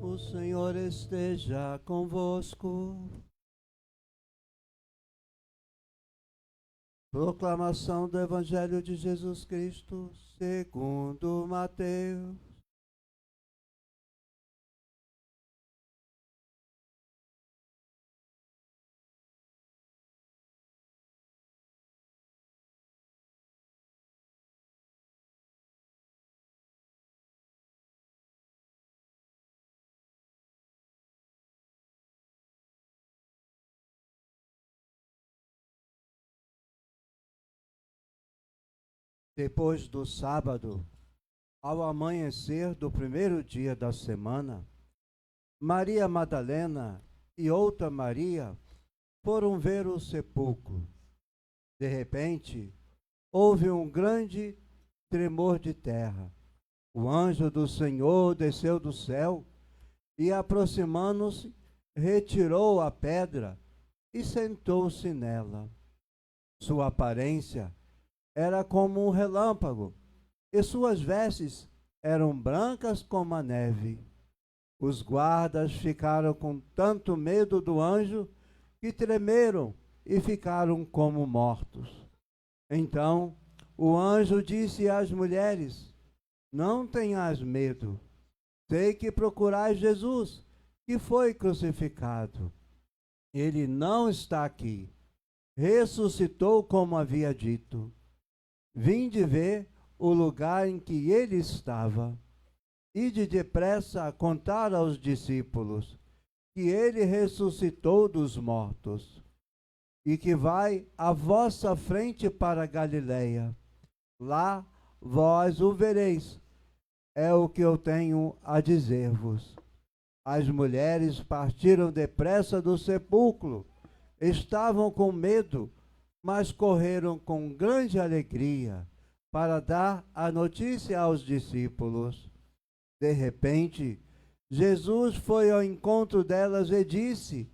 O Senhor esteja convosco. Proclamação do Evangelho de Jesus Cristo, segundo Mateus. Depois do sábado, ao amanhecer do primeiro dia da semana, Maria Madalena e outra Maria foram ver o sepulcro. De repente, houve um grande tremor de terra. O anjo do Senhor desceu do céu e, aproximando-se, retirou a pedra e sentou-se nela. Sua aparência era como um relâmpago, e suas vestes eram brancas como a neve. Os guardas ficaram com tanto medo do anjo que tremeram e ficaram como mortos. Então o anjo disse às mulheres: Não tenhas medo, sei que procurais Jesus, que foi crucificado. Ele não está aqui, ressuscitou como havia dito. Vinde ver o lugar em que ele estava. Ide depressa a contar aos discípulos que ele ressuscitou dos mortos e que vai à vossa frente para Galiléia. Lá vós o vereis. É o que eu tenho a dizer-vos. As mulheres partiram depressa do sepulcro. Estavam com medo, mas correram com grande alegria para dar a notícia aos discípulos. De repente, Jesus foi ao encontro delas e disse: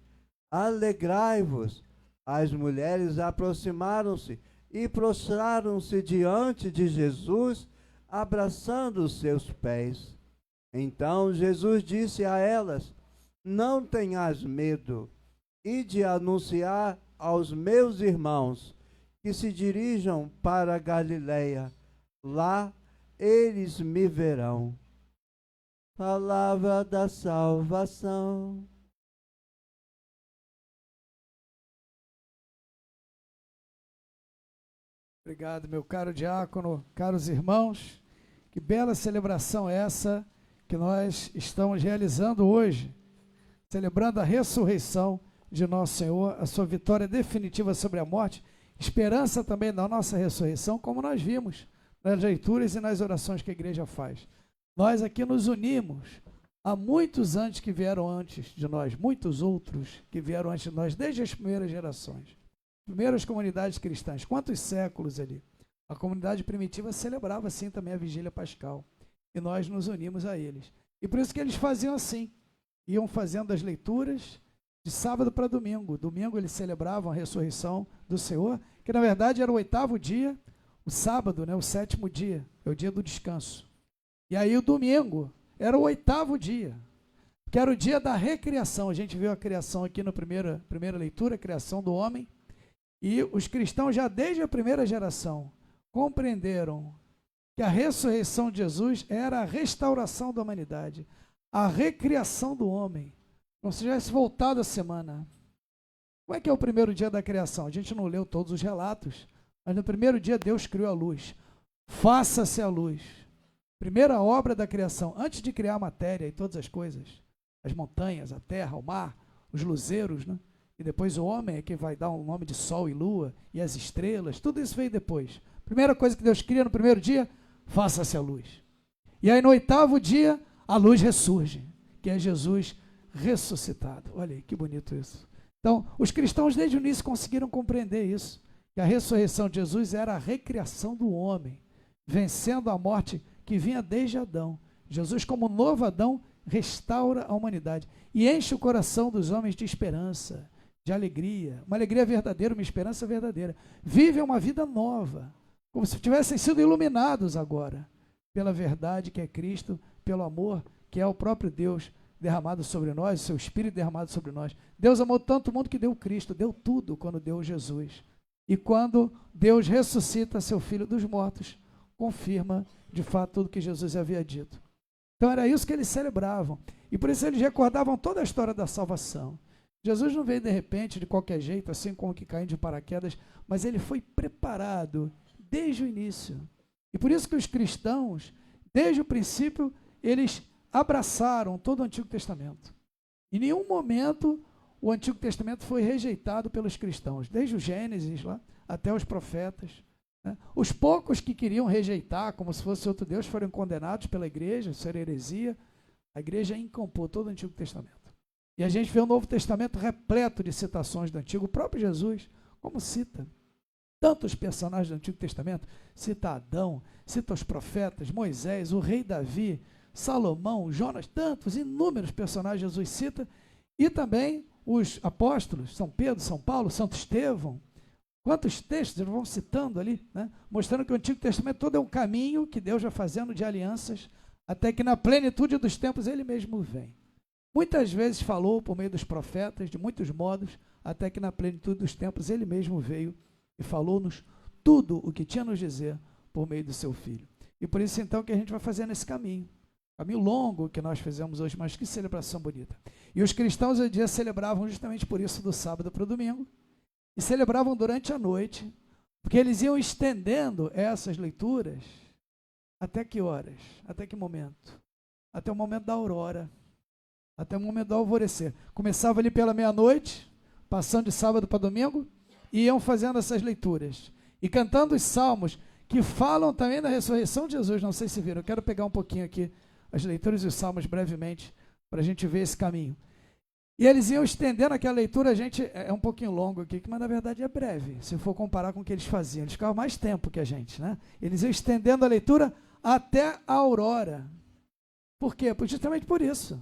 Alegrai-vos. As mulheres aproximaram-se e prostraram-se diante de Jesus, abraçando os seus pés. Então Jesus disse a elas: Não tenhas medo, ide anunciar aos meus irmãos que se dirijam para Galiléia. Lá eles me verão. Palavra da salvação. Obrigado, meu caro diácono, caros irmãos. Que bela celebração é essa que nós estamos realizando hoje, celebrando a ressurreição de nosso Senhor, a sua vitória definitiva sobre a morte, esperança também da nossa ressurreição, como nós vimos nas leituras e nas orações que a igreja faz. Nós aqui nos unimos a muitos antes que vieram antes de nós, muitos outros que vieram antes de nós, desde as primeiras gerações, primeiras comunidades cristãs. Quantos séculos ali? A comunidade primitiva celebrava assim também a vigília pascal, e nós nos unimos a eles. E por isso que eles faziam assim, iam fazendo as leituras de sábado para domingo. Domingo eles celebravam a ressurreição do Senhor, que na verdade era o 8º dia, o sábado, o 7º dia, é o dia do descanso. E aí o domingo era o 8º dia, que era o dia da recriação. A gente viu a criação aqui na primeira leitura, a criação do homem, e os cristãos já desde a primeira geração compreenderam que a ressurreição de Jesus era a restauração da humanidade, a recriação do homem. Como se tivesse voltado a semana. Como é que é o primeiro dia da criação? A gente não leu todos os relatos, mas no primeiro dia Deus criou a luz. Faça-se a luz. Primeira obra da criação, antes de criar a matéria e todas as coisas, as montanhas, a terra, o mar, os luzeiros, né? E depois o homem é que vai dar um nome de sol e lua, e as estrelas, tudo isso veio depois. Primeira coisa que Deus cria no primeiro dia, faça-se a luz. E aí no 8º dia, a luz ressurge, que é Jesus ressuscitado. Olha aí, que bonito isso. Então, os cristãos desde o início conseguiram compreender isso, que a ressurreição de Jesus era a recriação do homem, vencendo a morte que vinha desde Adão. Jesus, como novo Adão, restaura a humanidade e enche o coração dos homens de esperança, de alegria, uma alegria verdadeira, uma esperança verdadeira. Vivem uma vida nova, como se tivessem sido iluminados agora, pela verdade que é Cristo, pelo amor que é o próprio Deus derramado sobre nós, o seu Espírito derramado sobre nós. Deus amou tanto o mundo que deu Cristo, deu tudo quando deu Jesus. E quando Deus ressuscita seu Filho dos mortos, confirma de fato tudo que Jesus havia dito. Então era isso que eles celebravam. E por isso eles recordavam toda a história da salvação. Jesus não veio de repente, de qualquer jeito, assim como que caindo de paraquedas, mas ele foi preparado desde o início. E por isso que os cristãos, desde o princípio, eles abraçaram todo o Antigo Testamento. Em nenhum momento o Antigo Testamento foi rejeitado pelos cristãos, desde o Gênesis lá até os profetas. Né? Os poucos que queriam rejeitar, como se fosse outro Deus, foram condenados pela igreja, isso era heresia. A igreja encampou todo o Antigo Testamento. E a gente vê o Novo Testamento repleto de citações do Antigo. O próprio Jesus, como cita tantos personagens do Antigo Testamento, cita Adão, cita os profetas, Moisés, o rei Davi, Salomão, Jonas, tantos, inúmeros personagens Jesus cita, e também os apóstolos, São Pedro, São Paulo, Santo Estevão. Quantos textos eles vão citando ali, né? Mostrando que o Antigo Testamento todo é um caminho que Deus vai fazendo de alianças, até que na plenitude dos tempos ele mesmo vem. Muitas vezes falou por meio dos profetas, de muitos modos, até que na plenitude dos tempos ele mesmo veio e falou-nos tudo o que tinha a nos dizer por meio do seu Filho. E por isso então que a gente vai fazer nesse caminho. Caminho longo que nós fizemos hoje, mas que celebração bonita. E os cristãos hoje em dia celebravam justamente por isso do sábado para o domingo, e celebravam durante a noite, porque eles iam estendendo essas leituras até que horas? Até que momento? Até o momento da aurora, até o momento do alvorecer. Começava ali pela meia-noite, passando de sábado para domingo, e iam fazendo essas leituras, e cantando os salmos, que falam também da ressurreição de Jesus. Não sei se viram, eu quero pegar um pouquinho aqui as leituras e os salmos brevemente, para a gente ver esse caminho. E eles iam estendendo aquela leitura, a gente, é um pouquinho longo aqui, mas na verdade é breve, se for comparar com o que eles faziam. Eles ficavam mais tempo que a gente, né? Eles iam estendendo a leitura até a aurora. Por quê? Justamente por isso.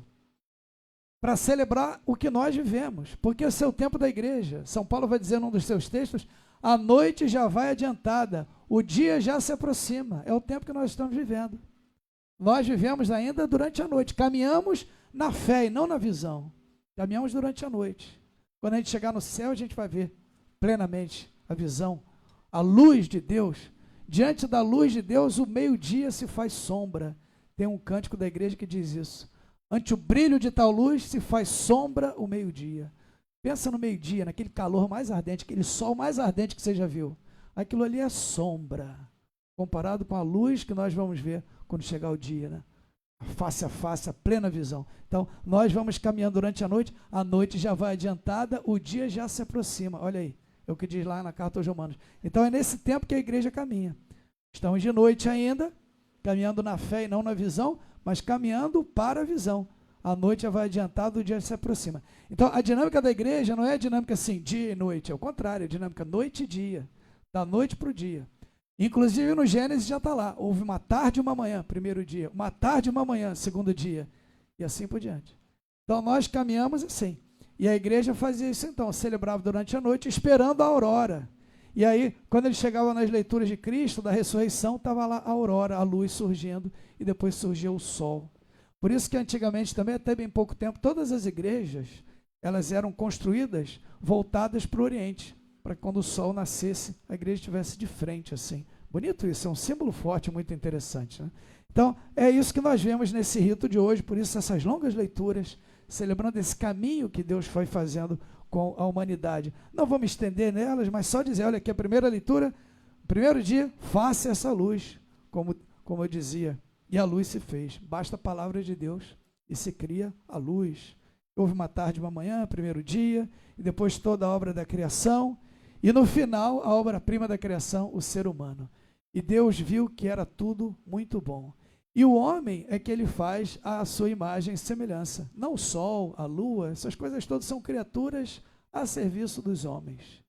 Para celebrar o que nós vivemos, porque esse é o tempo da igreja. São Paulo vai dizer num dos seus textos, a noite já vai adiantada, o dia já se aproxima, é o tempo que nós estamos vivendo. Nós vivemos ainda durante a noite, caminhamos na fé e não na visão, caminhamos durante a noite. Quando a gente chegar no céu, a gente vai ver plenamente a visão, a luz de Deus. Diante da luz de Deus, o meio-dia se faz sombra. Tem um cântico da igreja que diz isso. Ante o brilho de tal luz se faz sombra o meio-dia. Pensa no meio-dia, naquele calor mais ardente, aquele sol mais ardente que você já viu. Aquilo ali é sombra, comparado com a luz que nós vamos ver quando chegar o dia, né? Face a face, a plena visão. Então, nós vamos caminhando durante a noite já vai adiantada, o dia já se aproxima. Olha aí, é o que diz lá na carta aos Romanos. Então, é nesse tempo que a igreja caminha. Estamos de noite ainda, caminhando na fé e não na visão, mas caminhando para a visão. A noite já vai adiantada, o dia se aproxima. Então, a dinâmica da igreja não é a dinâmica assim, dia e noite, é o contrário, é a dinâmica noite e dia, da noite para o dia. Inclusive no Gênesis já está lá, houve uma tarde e uma manhã, primeiro dia, uma tarde e uma manhã, segundo dia, e assim por diante. Então nós caminhamos assim, e a igreja fazia isso então, celebrava durante a noite, esperando a aurora. E aí, quando ele chegava nas leituras de Cristo, da ressurreição, estava lá a aurora, a luz surgindo, e depois surgiu o sol. Por isso que antigamente também, até bem pouco tempo, todas as igrejas, elas eram construídas voltadas para o Oriente, para que quando o sol nascesse, a igreja estivesse de frente, assim. Bonito isso, é um símbolo forte, muito interessante, né? Então, é isso que nós vemos nesse rito de hoje, por isso essas longas leituras, celebrando esse caminho que Deus foi fazendo com a humanidade. Não vamos estender nelas, mas só dizer, olha aqui a primeira leitura, primeiro dia, faça essa luz, como eu dizia, e a luz se fez. Basta a palavra de Deus e se cria a luz. Houve uma tarde, uma manhã, primeiro dia, e depois toda a obra da criação, e no final, a obra-prima da criação, o ser humano. E Deus viu que era tudo muito bom. E o homem é que ele faz a sua imagem e semelhança. Não o sol, a lua, essas coisas todas são criaturas a serviço dos homens.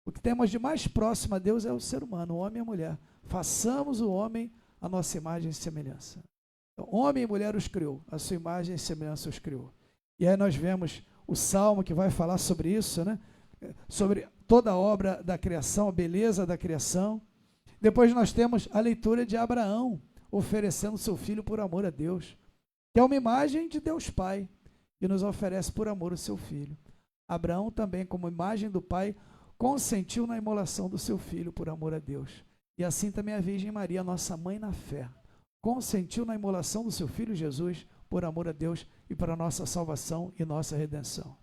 O que temos de mais próximo a Deus é o ser humano, o homem e a mulher. Façamos o homem a nossa imagem e semelhança. Então, homem e mulher os criou, a sua imagem e semelhança os criou. E aí nós vemos o Salmo que vai falar sobre isso, né? Sobre toda a obra da criação, a beleza da criação. Depois nós temos a leitura de Abraão, oferecendo seu filho por amor a Deus, que é uma imagem de Deus Pai. e nos oferece por amor o seu filho. Abraão também, como imagem do Pai, consentiu na imolação do seu filho por amor a Deus. E assim também a Virgem Maria, nossa mãe na fé, consentiu na imolação do seu filho Jesus por amor a Deus e para a nossa salvação e nossa redenção.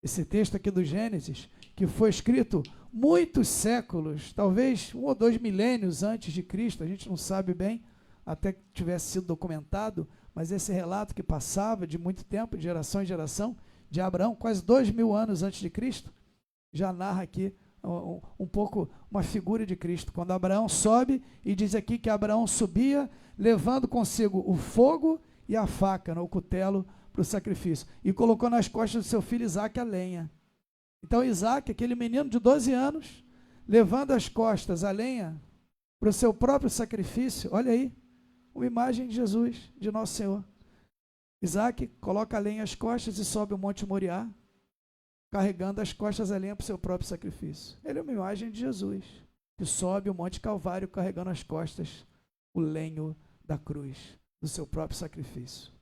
Esse texto aqui do Gênesis, que foi escrito muitos séculos, talvez 1 ou 2 milênios antes de Cristo, a gente não sabe bem, até que tivesse sido documentado, mas esse relato que passava de muito tempo, de geração em geração, de Abraão, quase 2000 anos antes de Cristo, já narra aqui um pouco uma figura de Cristo. Quando Abraão sobe, e diz aqui que Abraão subia, levando consigo o fogo e a faca, o cutelo, para o sacrifício, e colocou nas costas do seu filho Isaque a lenha. Então Isaque, aquele menino de 12 anos, levando as costas a lenha para o seu próprio sacrifício, olha aí, uma imagem de Jesus, de Nosso Senhor. Isaque coloca a lenha às costas e sobe o Monte Moriá, carregando as costas a lenha para o seu próprio sacrifício. Ele é uma imagem de Jesus, que sobe o Monte Calvário carregando as costas o lenho da cruz, do seu próprio sacrifício.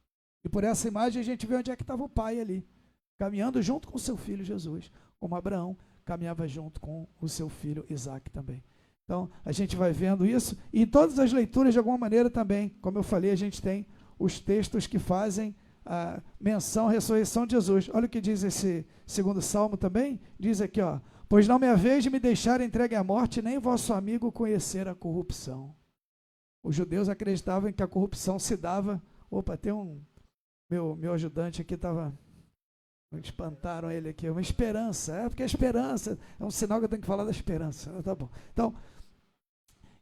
E por essa imagem a gente vê onde é que estava o pai ali, caminhando junto com o seu filho Jesus, como Abraão caminhava junto com o seu filho Isaque também. Então, a gente vai vendo isso, e em todas as leituras, de alguma maneira também, como eu falei, a gente tem os textos que fazem a menção à ressurreição de Jesus. Olha o que diz esse segundo salmo também, diz aqui, ó, pois não me haveis de me deixar entregue à morte, nem vosso amigo conhecer a corrupção. Os judeus acreditavam que a corrupção se dava, tem meu ajudante aqui estava, espantaram ele aqui, uma esperança, porque a esperança é um sinal que eu tenho que falar da esperança, tá bom. Então,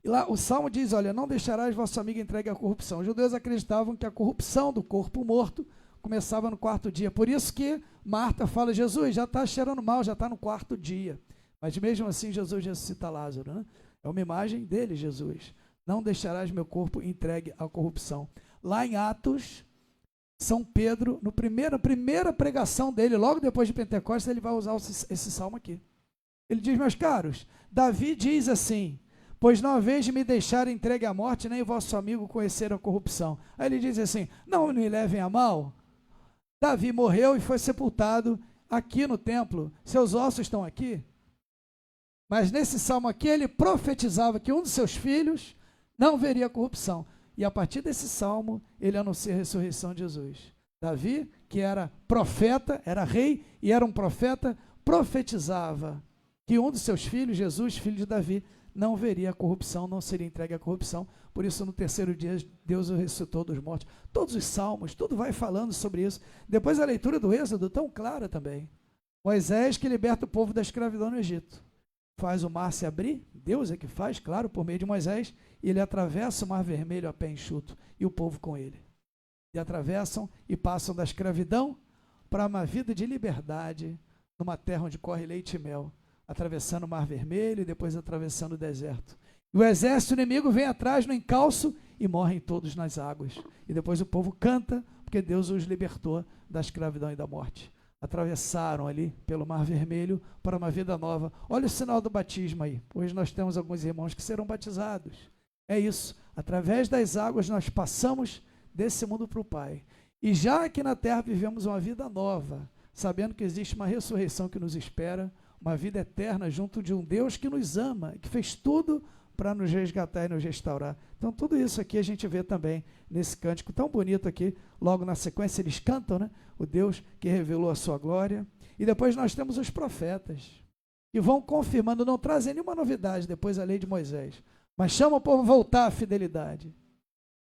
e lá o Salmo diz, olha, não deixarás vosso amigo entregue à corrupção. Os judeus acreditavam que a corrupção do corpo morto começava no 4º dia, por isso que Marta fala, Jesus, já está cheirando mal, já está no 4º dia, mas mesmo assim Jesus ressuscita Lázaro, né? É uma imagem dele, Jesus, não deixarás meu corpo entregue à corrupção. Lá em Atos, São Pedro, na primeira pregação dele, logo depois de Pentecostes, ele vai usar esse salmo aqui. Ele diz, meus caros, Davi diz assim, pois não haveis de me deixar entregue à morte, nem vosso amigo conhecer a corrupção. Aí ele diz assim, não me levem a mal. Davi morreu e foi sepultado aqui no templo, seus ossos estão aqui. Mas nesse salmo aqui, ele profetizava que um dos seus filhos não veria corrupção. E a partir desse salmo, ele anuncia a ressurreição de Jesus. Davi, que era profeta, era rei e era um profeta, profetizava que um dos seus filhos, Jesus, filho de Davi, não veria a corrupção, não seria entregue à corrupção. Por isso, no 3º dia, Deus o ressuscitou dos mortos. Todos os salmos, tudo vai falando sobre isso. Depois a leitura do Êxodo, tão clara também. Moisés que liberta o povo da escravidão no Egito. Faz o mar se abrir, Deus é que faz, claro, por meio de Moisés, e ele atravessa o mar vermelho a pé enxuto, e o povo com ele. E atravessam e passam da escravidão para uma vida de liberdade, numa terra onde corre leite e mel, atravessando o mar vermelho e depois atravessando o deserto. E o exército inimigo vem atrás no encalço e morrem todos nas águas. E depois o povo canta, porque Deus os libertou da escravidão e da morte. Atravessaram ali pelo Mar Vermelho para uma vida nova. Olha o sinal do batismo aí. Hoje nós temos alguns irmãos que serão batizados. É isso. Através das águas nós passamos desse mundo para o Pai. E já aqui na terra vivemos uma vida nova, sabendo que existe uma ressurreição que nos espera, uma vida eterna junto de um Deus que nos ama, que fez tudo para nos resgatar e nos restaurar. Então tudo isso aqui a gente vê também nesse cântico tão bonito aqui, logo na sequência eles cantam, né? O Deus que revelou a sua glória. E depois nós temos os profetas, que vão confirmando, não trazem nenhuma novidade depois da lei de Moisés, mas chamam o povo a voltar à fidelidade.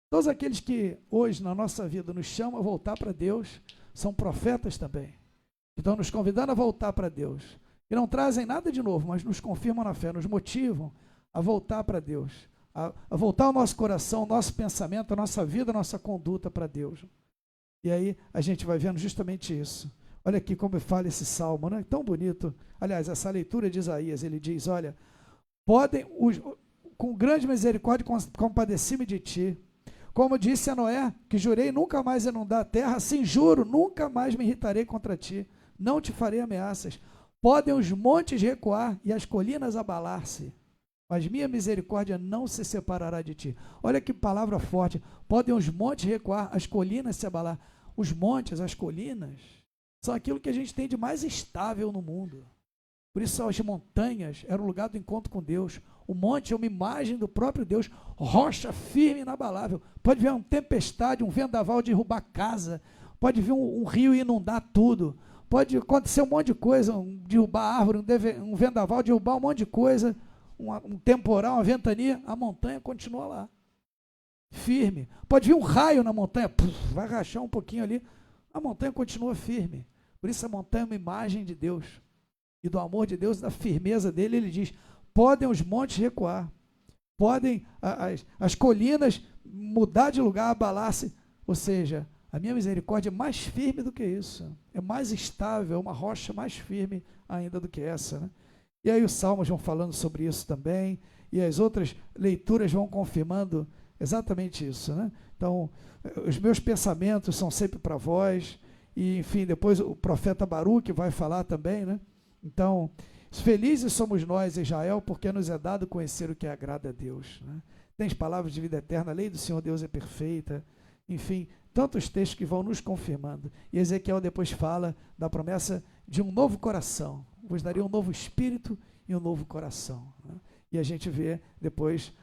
Todos aqueles que hoje na nossa vida nos chamam a voltar para Deus, são profetas também, que estão nos convidando a voltar para Deus. E não trazem nada de novo, mas nos confirmam na fé, nos motivam a voltar para Deus, a voltar o nosso coração, o nosso pensamento, a nossa vida, a nossa conduta para Deus. E aí a gente vai vendo justamente isso. Olha aqui como fala esse salmo, né? Tão bonito. Aliás, essa leitura de Isaías, ele diz, olha, com grande misericórdia compadeci-me de ti. Como disse a Noé, que jurei nunca mais inundar a terra, assim juro, nunca mais me irritarei contra ti, não te farei ameaças. Podem os montes recuar e as colinas abalar-se, mas minha misericórdia não se separará de ti. Olha que palavra forte. Podem os montes recuar, as colinas se abalar. Os montes, as colinas, são aquilo que a gente tem de mais estável no mundo. Por isso as montanhas eram o lugar do encontro com Deus. O monte é uma imagem do próprio Deus, rocha firme e inabalável. Pode vir uma tempestade, um vendaval derrubar casa, pode vir um rio inundar tudo, pode acontecer um monte de coisa, derrubar árvore, um vendaval derrubar um monte de coisa, um temporal, uma ventania, a montanha continua lá, firme. Pode vir um raio na montanha, vai rachar um pouquinho ali, a montanha continua firme. Por isso a montanha é uma imagem de Deus, e do amor de Deus, da firmeza dele. Ele diz, podem os montes recuar, podem as colinas mudar de lugar, abalar-se, ou seja, a minha misericórdia é mais firme do que isso, é mais estável, é uma rocha mais firme ainda do que essa, né? E aí os salmos vão falando sobre isso também, e as outras leituras vão confirmando exatamente isso, né? Então, os meus pensamentos são sempre para vós, e enfim, depois o profeta Baruque vai falar também, né? Então, felizes somos nós, Israel, porque nos é dado conhecer o que agrada a Deus, né? Tens palavras de vida eterna, a lei do Senhor Deus é perfeita, enfim, tantos textos que vão nos confirmando. E Ezequiel depois fala da promessa de um novo coração, vos daria um novo espírito e um novo coração, né? E a gente vê depois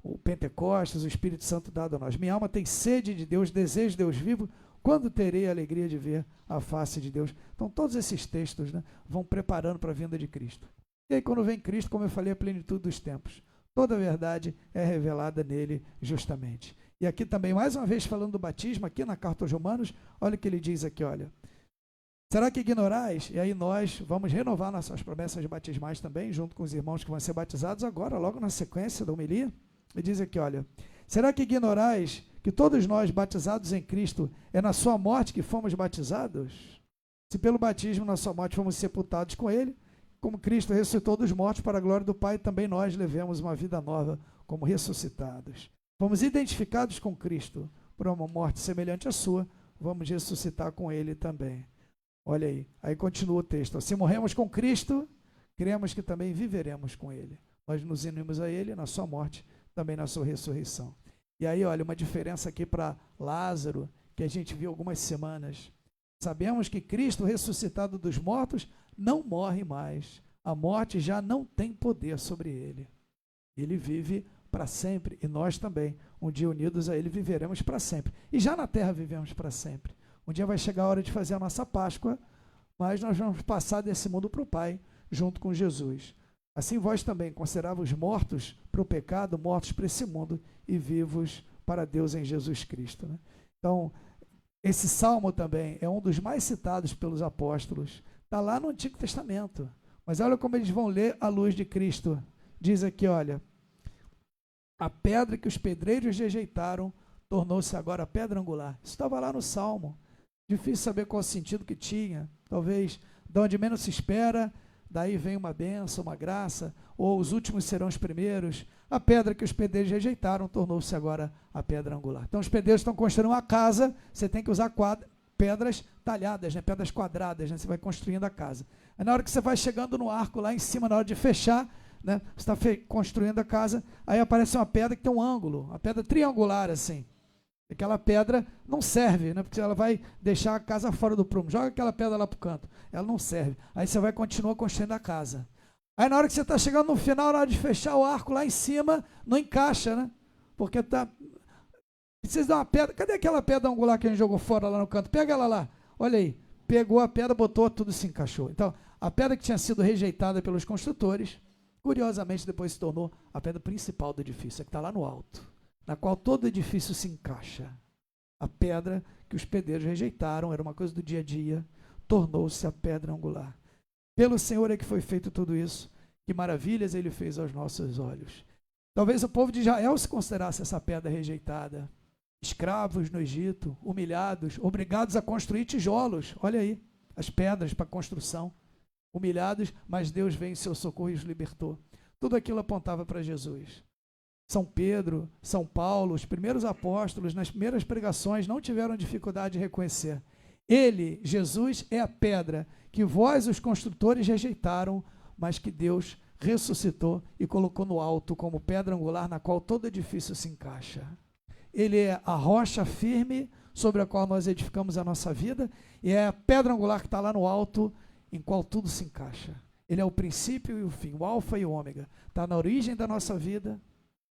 o Pentecostes, o Espírito Santo dado a nós. Minha alma tem sede de Deus, desejo de Deus vivo, quando terei a alegria de ver a face de Deus? Então, todos esses textos, né, vão preparando para a vinda de Cristo. E aí, quando vem Cristo, como eu falei, a plenitude dos tempos. Toda a verdade é revelada nele justamente. E aqui também, mais uma vez, falando do batismo, aqui na carta aos Romanos, olha o que ele diz aqui, olha. Será que ignorais? E aí nós vamos renovar nossas promessas batismais também, junto com os irmãos que vão ser batizados agora, logo na sequência da homilia. Ele diz aqui, olha, será que ignorais que todos nós batizados em Cristo é na sua morte que fomos batizados? Se pelo batismo na sua morte fomos sepultados com ele, como Cristo ressuscitou dos mortos para a glória do Pai, também nós levemos uma vida nova como ressuscitados. Fomos identificados com Cristo por uma morte semelhante à sua, vamos ressuscitar com ele também. Olha aí continua o texto. Se morremos com Cristo, cremos que também viveremos com ele. Nós nos unimos a ele na sua morte, também na sua ressurreição. E aí, olha, uma diferença aqui para Lázaro, que a gente viu algumas semanas. Sabemos que Cristo, ressuscitado dos mortos, não morre mais. A morte já não tem poder sobre ele. Ele vive para sempre, e nós também, um dia unidos a ele, viveremos para sempre. E já na terra vivemos para sempre. Um dia vai chegar a hora de fazer a nossa Páscoa, mas nós vamos passar desse mundo para o Pai, junto com Jesus. Assim vós também consideravos mortos para o pecado, mortos para esse mundo, e vivos para Deus em Jesus Cristo, né? Então, esse salmo também é um dos mais citados pelos apóstolos. Está lá no Antigo Testamento. Mas olha como eles vão ler à luz de Cristo. Diz aqui, olha, a pedra que os pedreiros rejeitaram tornou-se agora a pedra angular. Isso estava lá no Salmo. Difícil saber qual o sentido que tinha. Talvez de onde menos se espera, daí vem uma bênção, uma graça, ou os últimos serão os primeiros. A pedra que os pedreiros rejeitaram tornou-se agora a pedra angular. Então os pedreiros estão construindo uma casa, você tem que usar pedras talhadas, né? Pedras quadradas, né? Você vai construindo a casa. Aí na hora que você vai chegando no arco lá em cima, na hora de fechar, né? Você está construindo a casa, aí aparece uma pedra que tem um ângulo, uma pedra triangular assim. Aquela pedra não serve, né? Porque ela vai deixar a casa fora do prumo. Joga aquela pedra lá para o canto, ela não serve. Aí você vai continuar construindo a casa. Aí na hora que você está chegando no final, na hora de fechar o arco lá em cima, não encaixa, né? Porque precisa dar uma pedra. Cadê aquela pedra angular que a gente jogou fora lá no canto? Pega ela lá. Olha aí. Pegou a pedra, botou, tudo se encaixou. Então, a pedra que tinha sido rejeitada pelos construtores, curiosamente depois se tornou a pedra principal do edifício, a que está lá no alto, na qual todo edifício se encaixa. A pedra que os pedreiros rejeitaram, era uma coisa do dia a dia, tornou-se a pedra angular. Pelo Senhor é que foi feito tudo isso, que maravilhas ele fez aos nossos olhos. Talvez o povo de Israel se considerasse essa pedra rejeitada, escravos no Egito, humilhados, obrigados a construir tijolos, olha aí, as pedras para construção, humilhados, mas Deus veio em seu socorro e os libertou. Tudo aquilo apontava para Jesus. São Pedro, São Paulo, os primeiros apóstolos, nas primeiras pregações, não tiveram dificuldade de reconhecer. Ele, Jesus, é a pedra que vós, os construtores, rejeitaram, mas que Deus ressuscitou e colocou no alto como pedra angular na qual todo edifício se encaixa. Ele é a rocha firme sobre a qual nós edificamos a nossa vida, e é a pedra angular que está lá no alto, em qual tudo se encaixa. Ele é o princípio e o fim, o alfa e o ômega. Está na origem da nossa vida,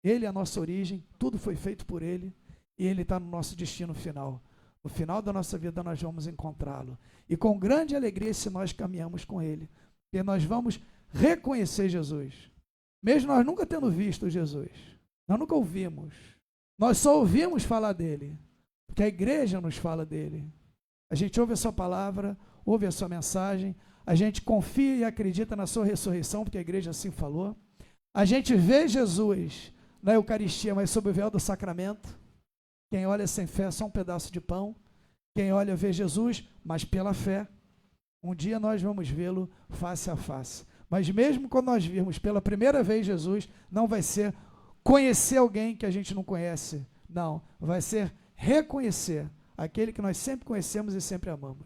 ele é a nossa origem, tudo foi feito por ele, e ele está no nosso destino final. No final da nossa vida nós vamos encontrá-lo. E com grande alegria se nós caminhamos com ele, porque nós vamos reconhecer Jesus. Mesmo nós nunca tendo visto Jesus, nós nunca ouvimos. Nós só ouvimos falar dele, porque a igreja nos fala dele. A gente ouve a sua palavra, ouve a sua mensagem, a gente confia e acredita na sua ressurreição, porque a igreja assim falou. A gente vê Jesus na Eucaristia, mas sob o véu do sacramento. Quem olha sem fé é só um pedaço de pão. Quem olha vê Jesus, mas pela fé. Um dia nós vamos vê-lo face a face. Mas mesmo quando nós virmos pela primeira vez Jesus, não vai ser conhecer alguém que a gente não conhece. Não, vai ser reconhecer aquele que nós sempre conhecemos e sempre amamos.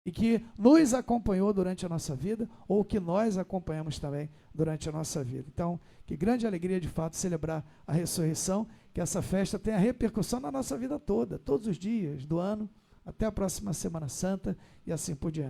E que nos acompanhou durante a nossa vida, ou que nós acompanhamos também durante a nossa vida. Então, que grande alegria de fato celebrar a ressurreição, que essa festa tenha repercussão na nossa vida toda, todos os dias do ano, até a próxima Semana Santa e assim por diante.